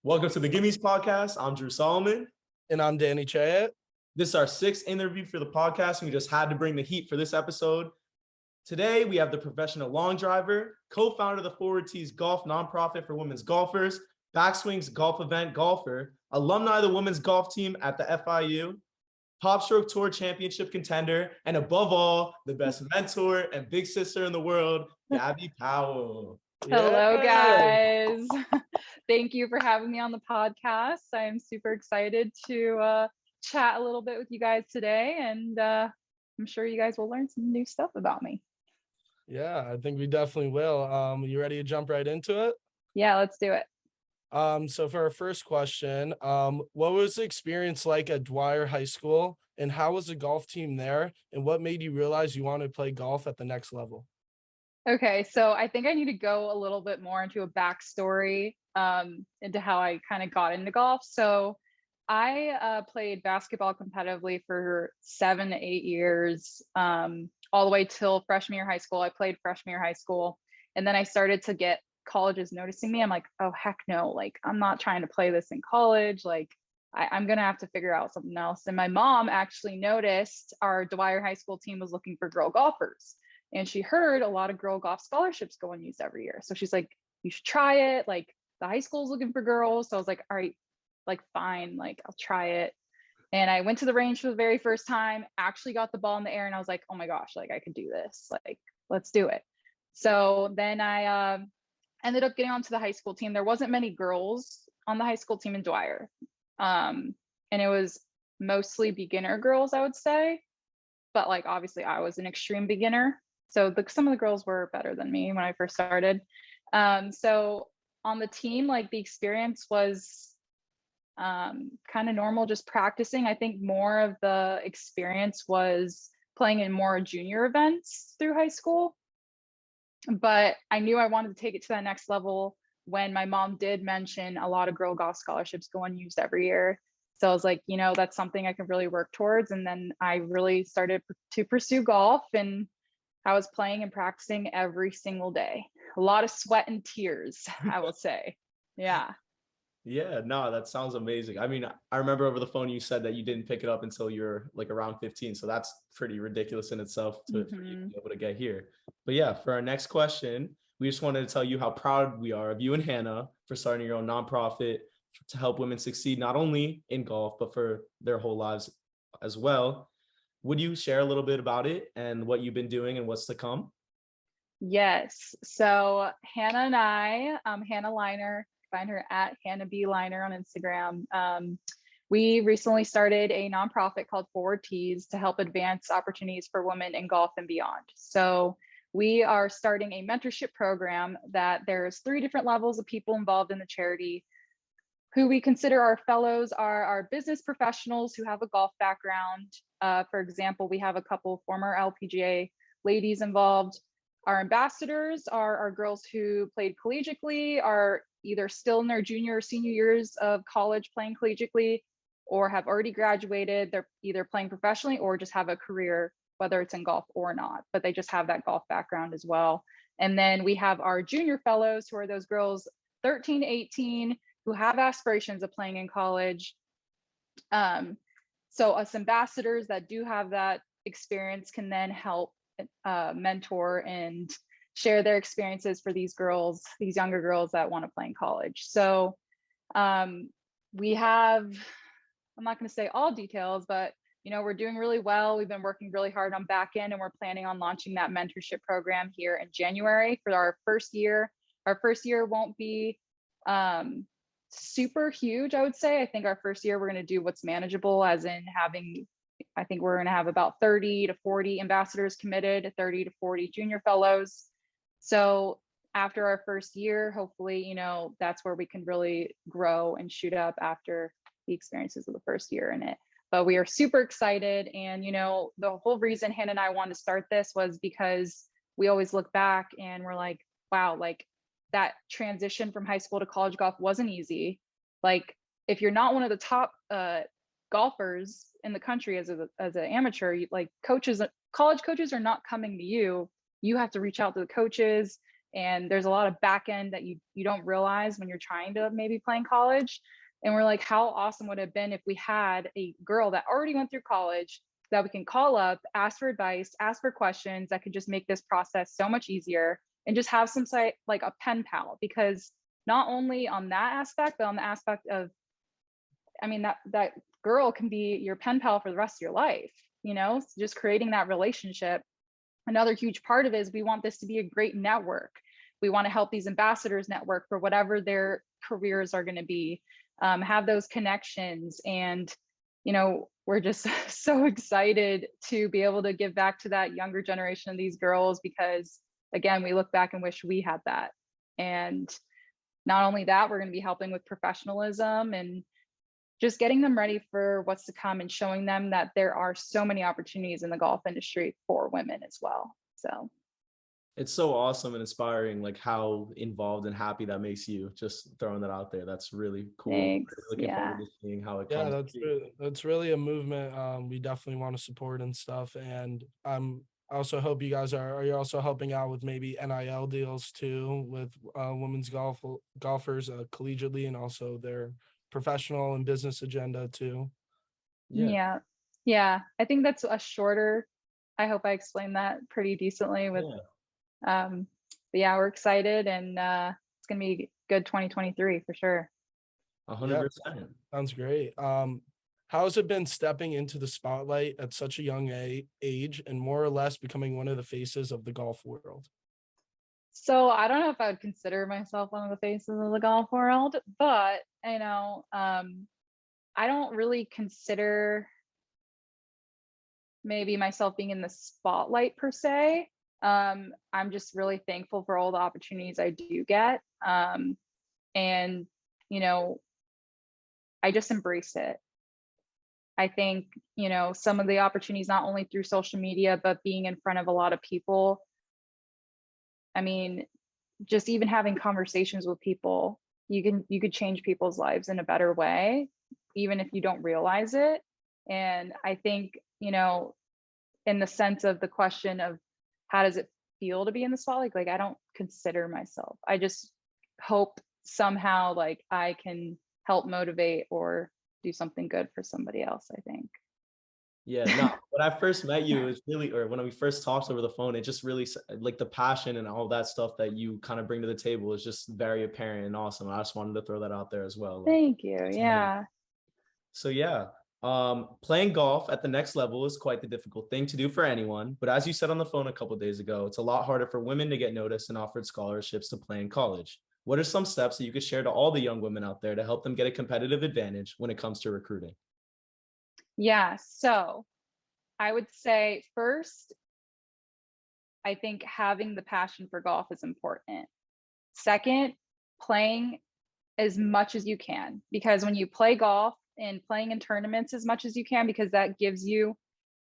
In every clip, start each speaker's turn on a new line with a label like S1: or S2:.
S1: Welcome to the Gimmes podcast. I'm Drew Solomon.
S2: And I'm Danny Chayet.
S1: This is our sixth interview for the podcast, and we just had to bring the heat for this episode. Today, we have the professional long driver, co-founder of the Forward Tees Golf nonprofit for women's golfers, Backswing's golf event golfer, alumni of the women's golf team at the FIU, Pop Stroke Tour championship contender, and above all, the best mentor and big sister in the world, Gabi Powel.
S3: Hello, guys. Thank you for having me on the podcast. I'm super excited to chat a little bit with you guys today, and I'm sure you guys will learn some new stuff about me.
S2: Yeah, I think we definitely will. You ready to jump right into it?
S3: Yeah, let's do it.
S2: So for our first question, what was the experience like at Dwyer High School, and how was the golf team there, and what made you realize you wanted to play golf at the next level?
S3: Okay, so I think I need to go a little bit more into a backstory into how I kind of got into golf. So I played basketball competitively for 7 to 8 years, all the way till freshman year high school. I played freshman year high school, and then I started to get colleges noticing me. I'm like, oh, heck no, like I'm not trying to play this in college. Like I'm gonna have to figure out something else. And my mom actually noticed our Dwyer High School team was looking for girl golfers. And she heard a lot of girl golf scholarships go unused every year. So she's like, you should try it. Like the high school's looking for girls. So I was like, all right, like fine, like I'll try it. And I went to the range for the very first time, actually got the ball in the air, and I was like, oh my gosh, like I could do this. Like, let's do it. So then I ended up getting onto the high school team. There wasn't many girls on the high school team in Dwyer. And it was mostly beginner girls, I would say. But like, obviously I was an extreme beginner. So some of the girls were better than me when I first started. So on the team, like the experience was kind of normal, just practicing. I think more of the experience was playing in more junior events through high school. But I knew I wanted to take it to that next level when my mom did mention a lot of girl golf scholarships go unused every year. So I was like, you know, that's something I can really work towards. And then I really started to pursue golf, and I was playing and practicing every single day. A lot of sweat and tears, I will say. Yeah.
S1: Yeah, no, that sounds amazing. I mean, I remember over the phone you said that you didn't pick it up until you're like around 15. So that's pretty ridiculous in itself for you to be able to get here. But yeah, for our next question, we just wanted to tell you how proud we are of you and Hannah for starting your own nonprofit to help women succeed, not only in golf, but for their whole lives as well. Would you share a little bit about it and what you've been doing and what's to come?
S3: Yes. So Hannah and I, Hannah Liner, find her at Hannah B. Liner on Instagram. We recently started a nonprofit called Forward Tees to help advance opportunities for women in golf and beyond. So we are starting a mentorship program that there's 3 different levels of people involved in the charity. Who we consider our fellows are our business professionals who have a golf background. For example, we have a couple former LPGA ladies involved. Our ambassadors are our girls who played collegiately, are either still in their junior or senior years of college playing collegiately, or have already graduated. They're either playing professionally or just have a career, whether it's in golf or not, but they just have that golf background as well. And then we have our junior fellows, who are those girls 13 to 18, who have aspirations of playing in college. So us ambassadors that do have that experience can then help mentor and share their experiences for these girls, these younger girls that want to play in college. So we have, I'm not going to say all details, but you know, we're doing really well. We've been working really hard on back end, and we're planning on launching that mentorship program here in January for our first year. Our first year won't be super huge, I would say. I think our first year we're going to do what's manageable, as in I think we're going to have about 30 to 40 ambassadors committed, 30 to 40 junior fellows. So after our first year, hopefully, you know, that's where we can really grow and shoot up after the experiences of the first year in it. But we are super excited. And, you know, the whole reason Hannah and I wanted to start this was because we always look back and we're like, wow, like that transition from high school to college golf wasn't easy. Like if you're not one of the top golfers in the country as an amateur, like college coaches are not coming to you. You have to reach out to the coaches. And there's a lot of back end that you don't realize when you're trying to maybe play in college. And we're like, how awesome would it have been if we had a girl that already went through college that we can call up, ask for advice, ask for questions that could just make this process so much easier, and just have some site like a pen pal. Because not only on that aspect, but on the aspect of, I mean, that girl can be your pen pal for the rest of your life, so just creating that relationship. Another huge part of it is we want this to be a great network. We want to help these ambassadors network for whatever their careers are going to be, have those connections. And, we're just so excited to be able to give back to that younger generation of these girls, because again, we look back and wish we had that. And not only that, we're going to be helping with professionalism and just getting them ready for what's to come, and showing them that there are so many opportunities in the golf industry for women as well. So
S1: it's so awesome and inspiring, like how involved and happy that makes you. Just throwing that out there. That's really cool.
S3: thanks.
S1: Really looking forward to seeing how it
S2: Yeah,
S1: comes.
S2: that's really a movement we definitely want to support and stuff. And I also hope you guys are you also helping out with maybe NIL deals too with women's golfers collegiately, and also their professional and business agenda too.
S3: Yeah. I think that's a shorter. I hope I explained that pretty decently with but yeah, we're excited, and it's gonna be good 2023 for sure.
S1: 100%.
S2: Sounds great. How has it been stepping into the spotlight at such a young age and more or less becoming one of the faces of the golf world?
S3: So I don't know if I would consider myself one of the faces of the golf world, but I don't really consider maybe myself being in the spotlight per se. I'm just really thankful for all the opportunities I do get. And, I just embrace it. I think, some of the opportunities, not only through social media, but being in front of a lot of people. I mean, just even having conversations with people, you could change people's lives in a better way, even if you don't realize it. And I think, in the sense of the question of how does it feel to be in the spotlight, like I don't consider myself. I just hope somehow like I can help motivate or do something good for somebody else, I think.
S1: Yeah, no, when I first met you, it was really, or when we first talked over the phone, it just really, like the passion and all that stuff that you kind of bring to the table is just very apparent and awesome. I just wanted to throw that out there as well.
S3: Thank you. Yeah.
S1: So yeah, playing golf at the next level is quite the difficult thing to do for anyone. But as you said on the phone a couple of days ago, it's a lot harder for women to get noticed and offered scholarships to play in college. What are some steps that you could share to all the young women out there to help them get a competitive advantage when it comes to recruiting?
S3: Yeah. So I would say first, I think having the passion for golf is important. Second, playing as much as you can, because when you play golf and playing in tournaments as much as you can, because that gives you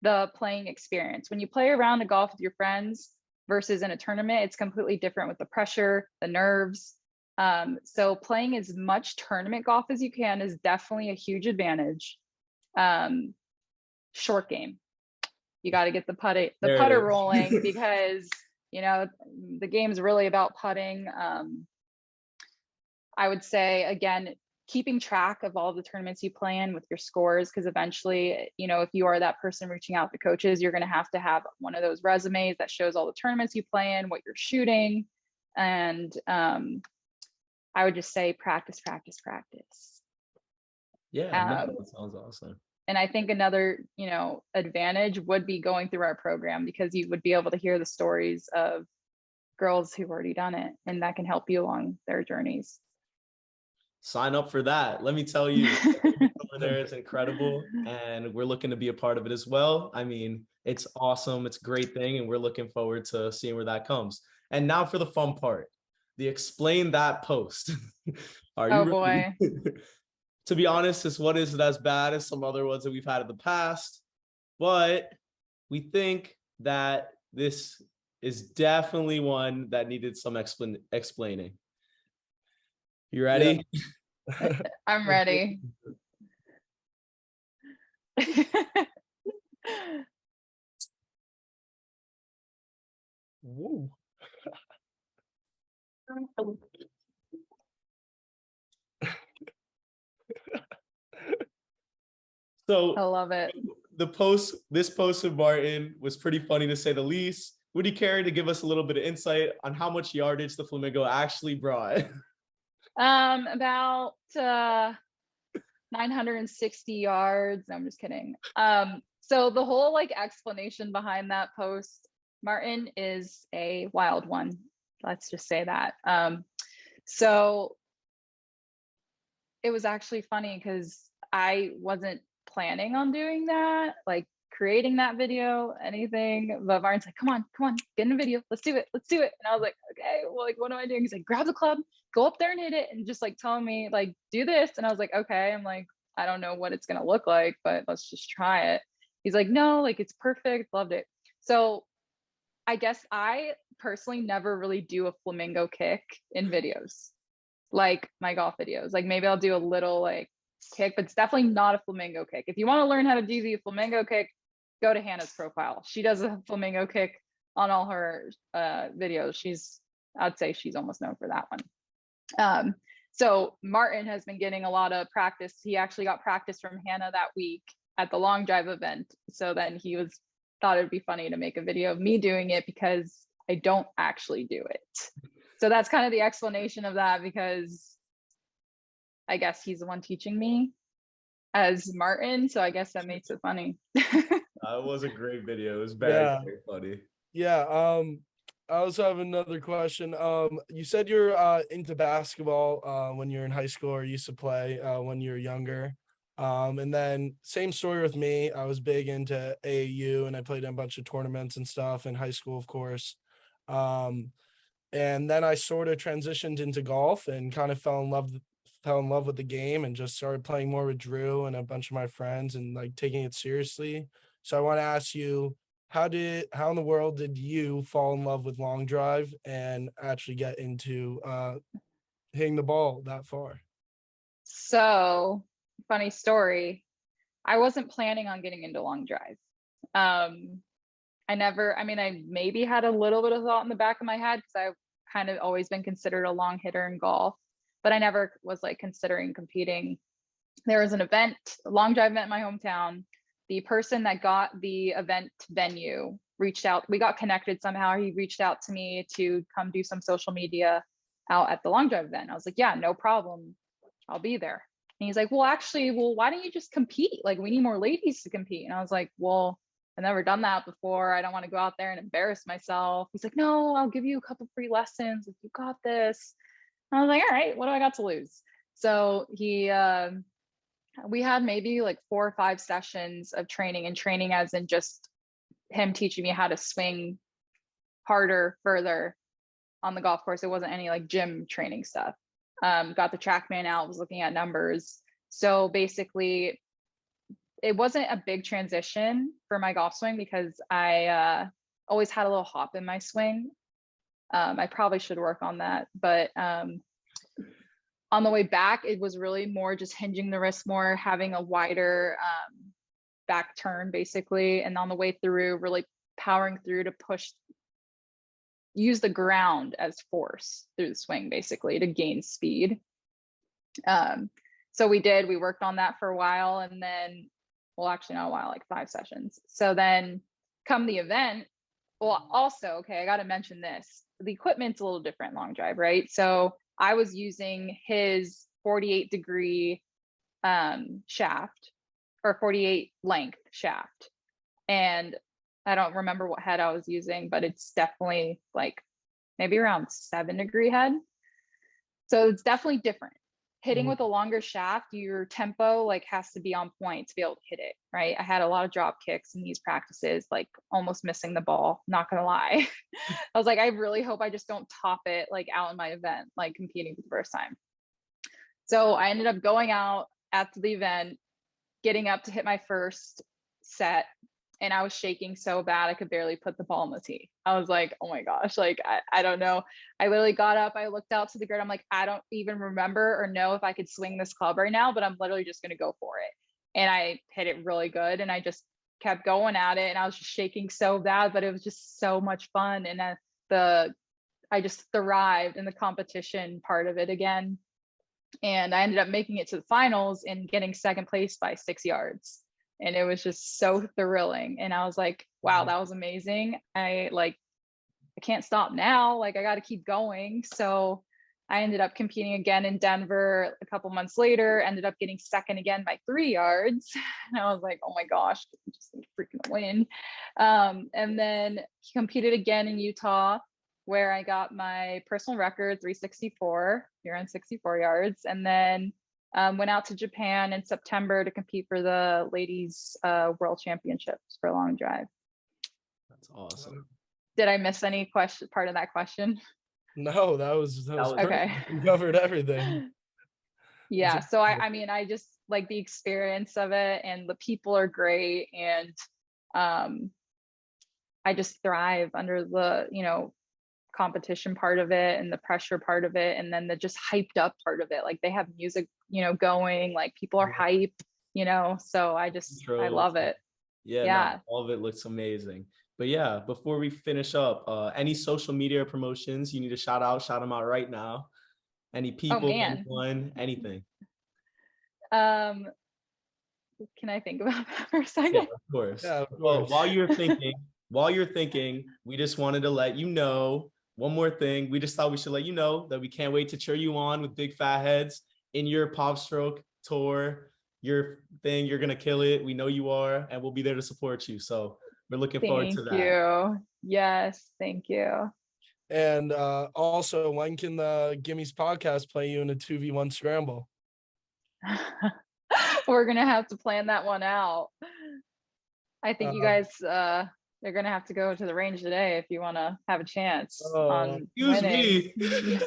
S3: the playing experience. When you play around a golf with your friends versus in a tournament, it's completely different with the pressure, the nerves. So playing as much tournament golf as you can is definitely a huge advantage. Short game, you got to get the putter rolling, because the game is really about putting. I would say, again, keeping track of all the tournaments you play in with your scores, because eventually, if you are that person reaching out to coaches, you're going to have one of those resumes that shows all the tournaments you play in, what you're shooting. And I would just say practice.
S1: Yeah, no, that sounds awesome.
S3: And I think another, advantage would be going through our program, because you would be able to hear the stories of girls who've already done it, and that can help you along their journeys.
S1: Sign up for that. Let me tell you, over there is incredible, and we're looking to be a part of it as well. I mean, it's awesome. It's a great thing, and we're looking forward to seeing where that comes. And now for the fun part, the explain that post. Are you
S3: boy.
S1: To be honest, this one isn't as bad as some other ones that we've had in the past, but we think that this is definitely one that needed some explaining. You ready?
S3: Yeah. I'm ready.
S2: Whoa.
S1: So
S3: I love it.
S1: this post of Martin was pretty funny to say the least. Would you care to give us a little bit of insight on how much yardage the flamingo actually brought?
S3: About 960 yards. No, I'm just kidding. So the whole like explanation behind that post, Martin is a wild one. Let's just say that. So it was actually funny because I wasn't planning on doing that, like creating that video, anything. But Martin's like, come on, get in a video. Let's do it. And I was like, okay, well, like, what am I doing? He's like, grab the club, go up there and hit it, and just like telling me, like, do this. And I was like, okay. I'm like, I don't know what it's gonna look like, but let's just try it. He's like, no, like it's perfect, loved it. So I guess I personally never really do a flamingo kick in videos, like my golf videos. Like maybe I'll do a little like kick, but it's definitely not a flamingo kick. If you want to learn how to do the flamingo kick, go to Hannah's profile. She does a flamingo kick on all her videos. I'd say she's almost known for that one. So Martin has been getting a lot of practice. He actually got practice from Hannah that week at the long drive event. So then thought it'd be funny to make a video of me doing it because I don't actually do it. So that's kind of the explanation of that, because I guess he's the one teaching me as Martin. So I guess that makes it funny.
S1: It was a great video. It was very funny.
S2: Yeah. I also have another question. You said you're into basketball when you're in high school, or used to play when you were younger. And then same story with me. I was big into AAU and I played in a bunch of tournaments and stuff in high school, of course. And then I sort of transitioned into golf and kind of fell in love with the game and just started playing more with Drew and a bunch of my friends and like taking it seriously. So I want to ask you, how in the world did you fall in love with long drive and actually get into hitting the ball that far?
S3: So funny story. I wasn't planning on getting into long drive. I maybe had a little bit of thought in the back of my head because I've kind of always been considered a long hitter in golf, but I never was like considering competing. There was an event, a long drive event in my hometown. The person that got the event venue reached out. We got connected somehow. He reached out to me to come do some social media out at the long drive event. I was like, yeah, no problem. I'll be there. And he's like, well, why don't you just compete? Like, we need more ladies to compete. And I was like, well, I've never done that before. I don't want to go out there and embarrass myself. He's like, no, I'll give you a couple free lessons if you got this. And I was like, all right, what do I got to lose? So we had maybe like 4 or 5 sessions of training as in just him teaching me how to swing harder, further on the golf course. It wasn't any like gym training stuff. Got the TrackMan out, was looking at numbers. So basically it wasn't a big transition for my golf swing because I always had a little hop in my swing. I probably should work on that, but on the way back, it was really more just hinging the wrist more, having a wider back turn basically. And on the way through, really powering through to use the ground as force through the swing basically to gain speed. So we worked on that for a while, and then, well, actually not a while, like 5 sessions. So then come the event, well, also, okay, I got to mention this. The equipment's a little different long drive, right? So I was using his 48-degree shaft, or 48 length shaft. And I don't remember what head I was using, but it's definitely like maybe around 7-degree head. So it's definitely different. Hitting with a longer shaft, your tempo like has to be on point to be able to hit it, right? I had a lot of drop kicks in these practices, like almost missing the ball, not gonna lie. I was like, I really hope I just don't top it like out in my event, like competing for the first time. So I ended up going out at the event, getting up to hit my first set, and I was shaking so bad I could barely put the ball in the tee. I was like, oh my gosh, like I don't know. I literally got up, I looked out to the grid. I'm like, I don't even remember or know if I could swing this club right now, but I'm literally just gonna go for it. And I hit it really good, and I just kept going at it, and I was just shaking so bad, but it was just so much fun. And I just thrived in the competition part of it again. And I ended up making it to the finals and getting second place by 6 yards. And it was just so thrilling. And I was like, wow, that was amazing. I can't stop now. Like, I got to keep going. So I ended up competing again in Denver a couple months later, ended up getting second again by 3 yards. And I was like, oh my gosh, I just need to freaking win. And then competed again in Utah, where I got my personal record, 364, here on 64 yards. And then went out to Japan in September to compete for the ladies world championships for long drive.
S1: That's awesome.
S3: Did I miss any part of that question?
S2: No, that was
S3: okay.
S2: You covered everything.
S3: Yeah. So I mean, I just like the experience of it, and the people are great. And I just thrive under the, competition part of it and the pressure part of it. And then the just hyped up part of it. Like, they have music, going, like people are hyped, so I love it.
S1: Yeah. No, all of it looks amazing. But yeah, before we finish up, any social media promotions you need to shout them out right now. Any people, anyone, anything.
S3: Can I think about that for a second?
S1: Yeah, of course.
S2: Yeah, of course.
S1: Well, while you're thinking, we just wanted to let you know one more thing. We just thought we should let you know that we can't wait to cheer you on with Big Fat Heads in your Pop Stroke tour, your thing. You're gonna kill it. We know you are, and we'll be there to support you. So we're looking forward to that.
S3: Thank you. Yes, thank you.
S2: And also, when can the Gimmes podcast play you in a 2v1 scramble?
S3: We're gonna have to plan that one out. I think you guys they're gonna have to go to the range today if you want to have a chance on winning.
S1: Me.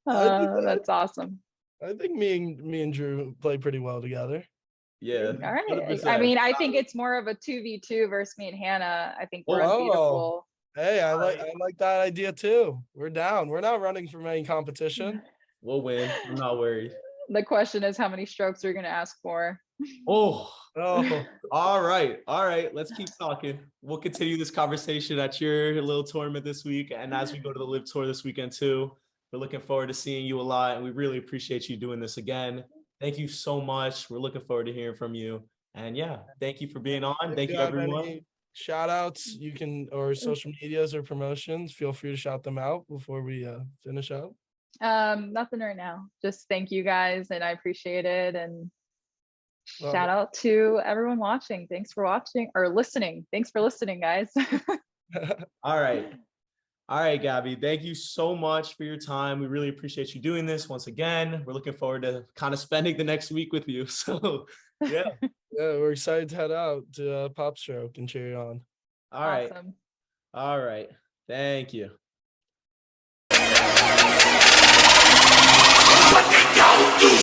S3: That's awesome.
S2: I think me and Drew play pretty well together.
S1: Yeah.
S3: All right.
S1: 100%.
S3: I mean, I think it's more of a 2v2 versus me and Hannah. I think we're unbeatable.
S2: Hey, I like that idea too. We're down. We're not running from any competition.
S1: We'll win. I'm not worried.
S3: The question is, how many strokes are you going to ask for?
S1: Oh. All right. Let's keep talking. We'll continue this conversation at your little tournament this week, and as we go to the Live Tour this weekend too. We're looking forward to seeing you a lot, and we really appreciate you doing this again. Thank you so much. We're looking forward to hearing from you. And yeah, thank you for being on. Thank you, everyone.
S2: Any shout outs you can, or social medias or promotions, feel free to shout them out before we finish up.
S3: Nothing right now. Just thank you guys, and I appreciate it. And shout out to everyone watching. Thanks for watching or listening. Thanks for listening, guys.
S1: All right, Gabi, thank you so much for your time. We really appreciate you doing this once again. We're looking forward to kind of spending the next week with you. So, yeah.
S2: We're excited to head out to Pop Stroke and cheer you on.
S1: All right. Thank you.